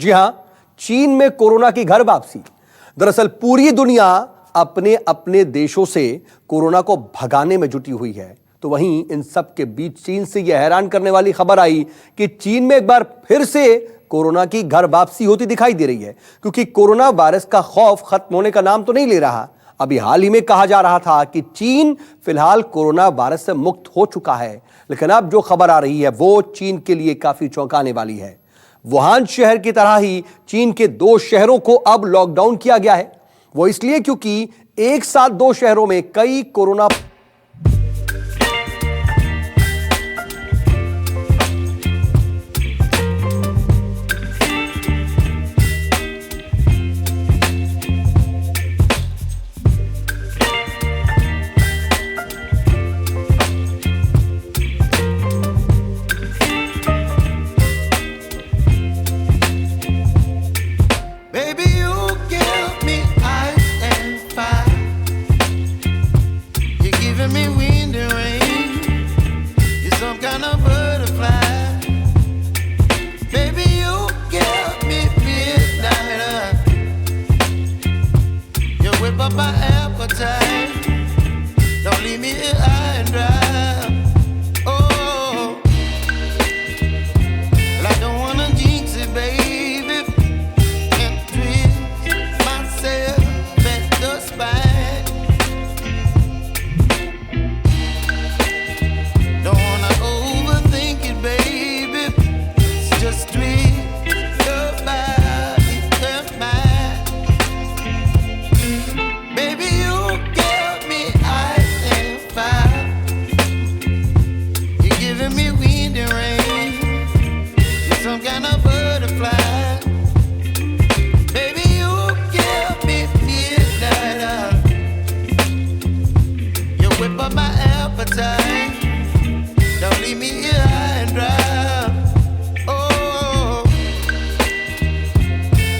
जी हां, चीन में कोरोना की घर वापसी। दरअसल पूरी दुनिया अपने अपने देशों से कोरोना को भगाने में जुटी हुई है। तो वहीं इन सब के बीच चीन से यह हैरान करने वाली खबर आई कि चीन में एक बार फिर से कोरोना की घर वापसी होती दिखाई दे रही है, क्योंकि कोरोना वायरस का खौफ खत्म होने का नाम तो नहीं ले रहा। अभी हाल ही में कहा जा रहा था कि चीन फिलहाल कोरोना वायरस से मुक्त हो चुका है, लेकिन अब जो खबर आ रही है वो चीन के लिए काफी चौंकाने वाली है। वुहान शहर की तरह ही चीन के 2 शहरों को अब लॉकडाउन किया गया है। वो इसलिए क्योंकि एक साथ 2 शहरों में कई corona Baby, you give me ice and fire. You're giving me wind and rain. You're some kind of butterfly. Baby, you give me midnight. You whip up my appetite. Don't leave me here high and dry. Oh, well, I don't wanna jinx it, baby. Don't leave me here high and dry. Oh,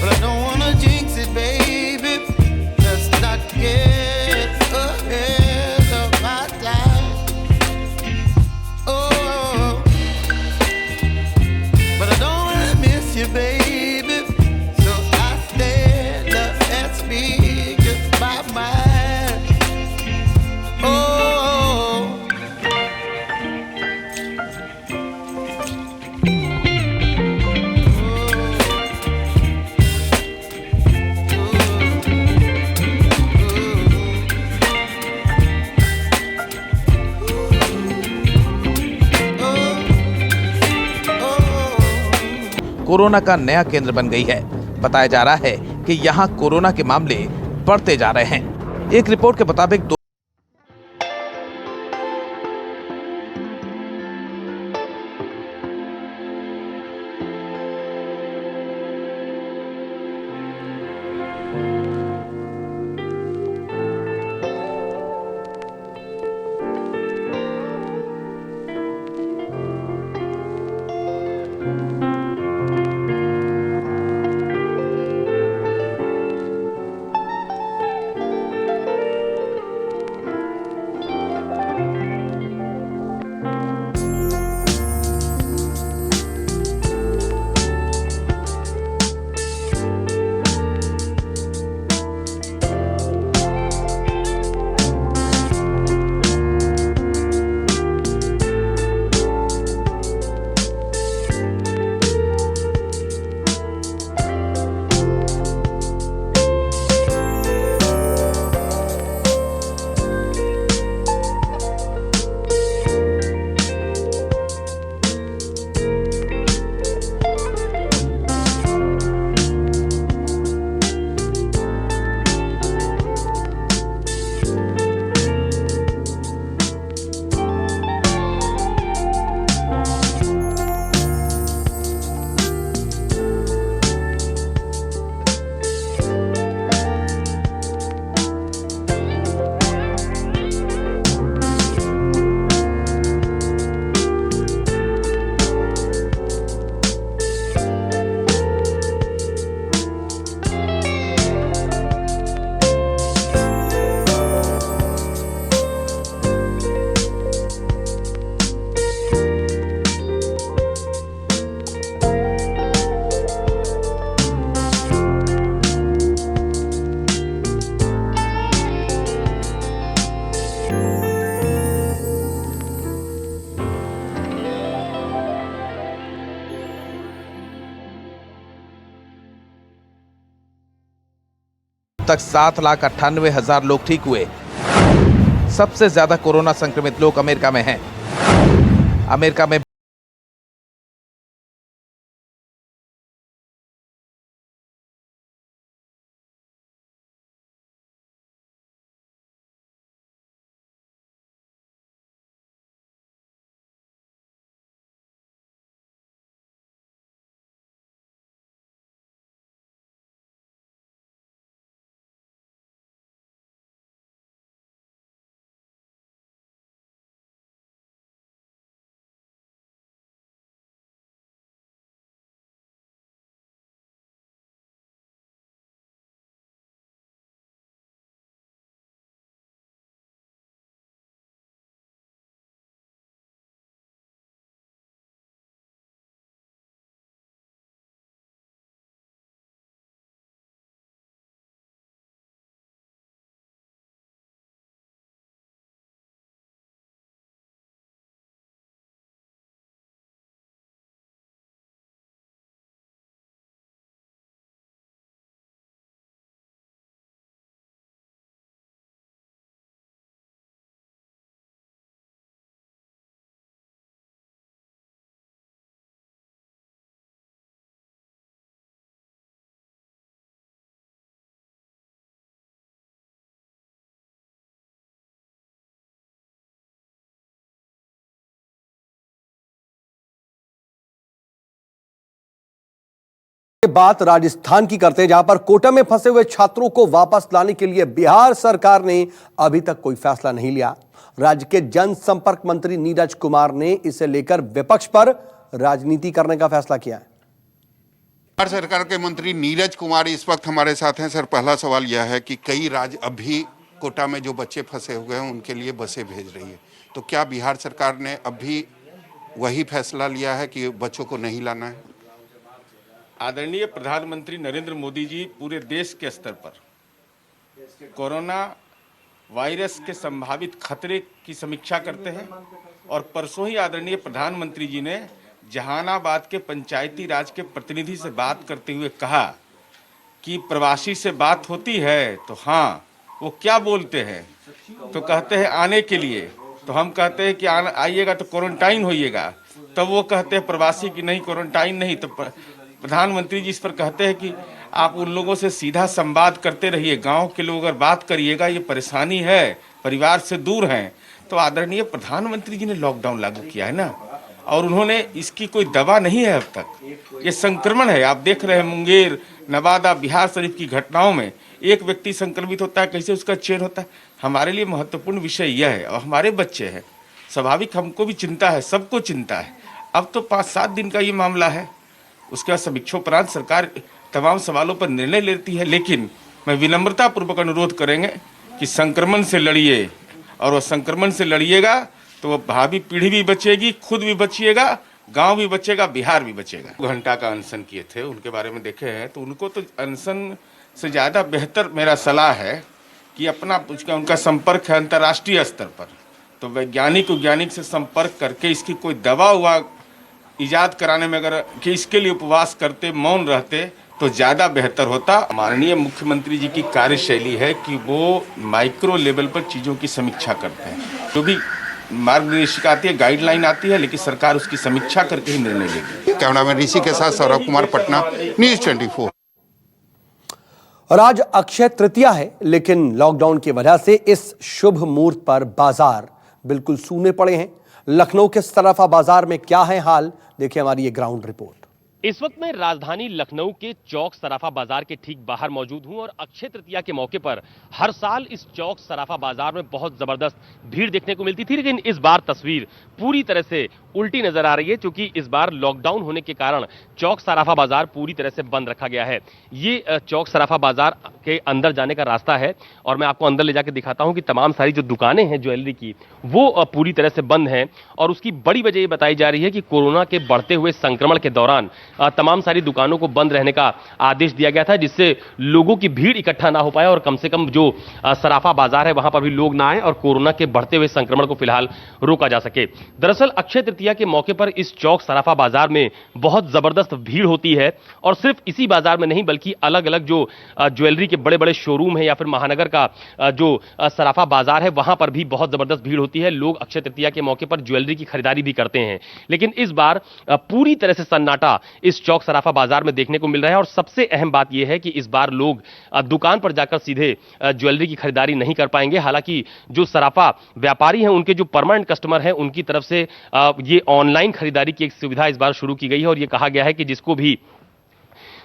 but I don't wanna jinx it, baby. Let's not get ahead of my time. Oh, but I don't wanna miss you, baby. So I stand up and speak just my mind. Oh. Corona का नया केंद्र बन गई है। बताया जा रहा है कि यहां कोरोना के मामले बढ़ते जा रहे हैं। एक रिपोर्ट के मुताबिक तक 7,98,000 लोग ठीक हुए। सबसे ज्यादा कोरोना संक्रमित लोग अमेरिका में हैं। अमेरिका में बात राजस्थान की करते हैं, जहां पर कोटा में फंसे हुए छात्रों को वापस लाने के लिए बिहार सरकार ने अभी तक कोई फैसला नहीं लिया। राज्य के जनसंपर्क मंत्री नीरज कुमार ने इसे लेकर विपक्ष पर राजनीति करने का फैसला किया है। बिहार सरकार के मंत्री नीरज कुमार इस वक्त हमारे साथ हैं। सर, पहला सवाल यह है कि कई राज्य अभी कोटा में जो बच्चे फंसे हुए हैं उनके लिए बसें भेज रही है, तो क्या बिहार सरकार ने अभी वही फैसला लिया है कि बच्चों को नहीं लाना है? आदरणीय प्रधानमंत्री नरेंद्र मोदी जी पूरे देश के स्तर पर कोरोना वायरस के संभावित खतरे की समीक्षा करते हैं और परसों ही आदरणीय प्रधानमंत्री जी ने जहानाबाद के पंचायती राज के प्रतिनिधि से बात करते हुए कहा कि प्रवासी से बात होती है तो हाँ, वो क्या बोलते हैं, तो कहते हैं आने के लिए, तो हम कहते हैं कि आइएगा तो क्वारंटाइन होइएगा, तब वो कहते हैं प्रवासी की नहीं क्वारंटाइन नहीं, तो प्रधानमंत्री जी इस पर कहते हैं कि आप उन लोगों से सीधा संवाद करते रहिए, गांव के लोग अगर बात करिएगा, ये परेशानी है, परिवार से दूर हैं। तो आदरणीय प्रधानमंत्री जी ने लॉकडाउन लागू किया है ना, और उन्होंने इसकी कोई दवा नहीं है अब तक। ये संक्रमण है, आप देख रहे हैं मुंगेर, नवादा, बिहार शरीफ की घटनाओं में एक व्यक्ति संक्रमित होता है, कैसे उसका चेन होता है। हमारे लिए महत्वपूर्ण विषय यह है, और हमारे बच्चे हैं, स्वाभाविक हमको भी चिंता है, सबको चिंता है। अब तो 5-7 दिन का ये मामला है, उसके बाद समीक्षोपरांत सरकार तमाम सवालों पर निर्णय लेती है, लेकिन मैं विनम्रता पूर्वक अनुरोध करेंगे कि संक्रमण से लड़िए, और वह संक्रमण से लड़िएगा तो वह भावी पीढ़ी भी बचेगी, खुद भी बचिएगा, गांव भी बचेगा, बिहार भी बचेगा। 2 घंटा का अनशन किए थे, उनके बारे में देखे हैं तो उनको तो अनशन से ज़्यादा बेहतर मेरा सलाह है कि अपना उनका संपर्क है अंतर्राष्ट्रीय स्तर पर, तो वैज्ञानिक से संपर्क करके इसकी कोई दवा हुआ इजाद कराने में अगर कि इसके लिए उपवास करते, मौन रहते तो ज़्यादा बेहतर होता। माननीय मुख्यमंत्री जी की कार्यशैली है कि वो माइक्रो लेवल पर चीज़ों की समीक्षा करते हैं, जो भी मार्गदर्शिका आती है, गाइडलाइन आती है, लेकिन सरकार उसकी समीक्षा करके ही निर्णय लेगी। कैमरामैन ऋषि के साथ सौरभ कुमार, पटना, न्यूज़ 24। और आज अक्षय तृतीया है, लेकिन लॉकडाउन की वजह से इस शुभ मुहूर्त पर बाजार बिल्कुल सूने पड़े हैं। लखनऊ के सराफा बाजार में क्या है हाल, देखिए हमारी ये ग्राउंड रिपोर्ट। इस वक्त मैं राजधानी लखनऊ के चौक सराफा बाजार के ठीक बाहर मौजूद हूं, और अक्षय तृतीया के मौके पर हर साल इस चौक सराफा बाजार में बहुत जबरदस्त भीड़ देखने को मिलती थी, लेकिन इस बार तस्वीर पूरी तरह से उल्टी नजर आ रही है, क्योंकि इस बार लॉकडाउन होने के कारण चौक सराफा बाजार पूरी तरह से बंद रखा गया है। ये चौक सराफा बाजार के अंदर जाने का रास्ता है, और मैं आपको अंदर ले जाकर दिखाता हूं कि तमाम सारी जो दुकानें हैं ज्वेलरी की, वो पूरी तरह से बंद हैं, और उसकी बड़ी वजह ये बताई जा रही है कि कोरोना के बढ़ते हुए संक्रमण के दौरान तमाम सारी दुकानों को बंद रहने का आदेश दिया गया था, जिससे लोगों की भीड़ इकट्ठा ना हो पाए, और कम से कम जो सराफा बाजार है वहां पर भी लोग ना आए, और कोरोना के बढ़ते हुए संक्रमण को फिलहाल रोका जा सके। दरअसल अक्षय तृतीया तृतीया के मौके पर इस चौक सराफा बाजार में बहुत जबरदस्त भीड़ होती है और सिर्फ इसी बाजार में नहीं बल्कि अलग अलग जो ज्वेलरी के बड़े बड़े शोरूम है या फिर महानगर का जो सराफा बाजार है वहां पर भी बहुत जबरदस्त भीड़ होती है। लोग अक्षय तृतीया के मौके पर ज्वेलरी की खरीदारी भी करते हैं, लेकिन इस बार पूरी तरह से सन्नाटा इस चौक सराफा बाजार में देखने को मिल रहा है। और सबसे अहम बात यह है कि इस बार लोग दुकान पर जाकर सीधे ज्वेलरी की खरीदारी नहीं कर पाएंगे। हालांकि जो सराफा व्यापारी हैं उनके जो परमानेंट कस्टमर हैं उनकी तरफ से ये ऑनलाइन खरीदारी की एक सुविधा इस बार शुरू की गई है और ये कहा गया है कि जिसको भी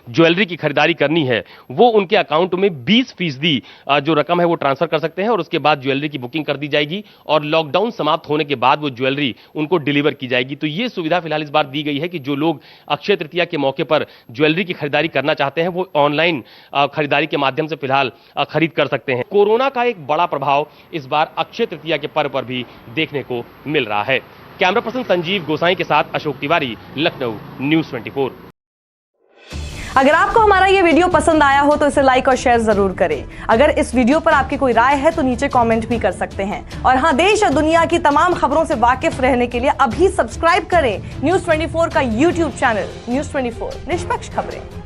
ज्वेलरी की खरीदारी करनी है वो उनके अकाउंट में 20% जो रकम है वो ट्रांसफर कर सकते हैं और उसके बाद ज्वेलरी की बुकिंग कर दी जाएगी और लॉकडाउन समाप्त होने के बाद वो ज्वेलरी उनको डिलीवर की जाएगी। तो ये सुविधा फिलहाल इस बार दी गई है कि जो लोग अक्षय तृतीया के मौके पर ज्वेलरी की खरीदारी करना चाहते हैं वो ऑनलाइन खरीदारी के माध्यम से फिलहाल खरीद कर सकते हैं। कोरोना का एक बड़ा प्रभाव इस बार अक्षय तृतीया के पर्व पर भी देखने को मिल रहा है। कैमरा पर्सन संजीव गोसाई के साथ अशोक तिवारी, लखनऊ, न्यूज़ 24। अगर आपको हमारा ये वीडियो पसंद आया हो तो इसे लाइक और शेयर जरूर करें। अगर इस वीडियो पर आपकी कोई राय है तो नीचे कमेंट भी कर सकते हैं। और हाँ, देश और दुनिया की तमाम खबरों से वाकिफ रहने के लिए अभी सब्सक्राइब करें न्यूज़ 24 का यूट्यूब चैनल। न्यूज़ 24, निष्पक्ष खबरें।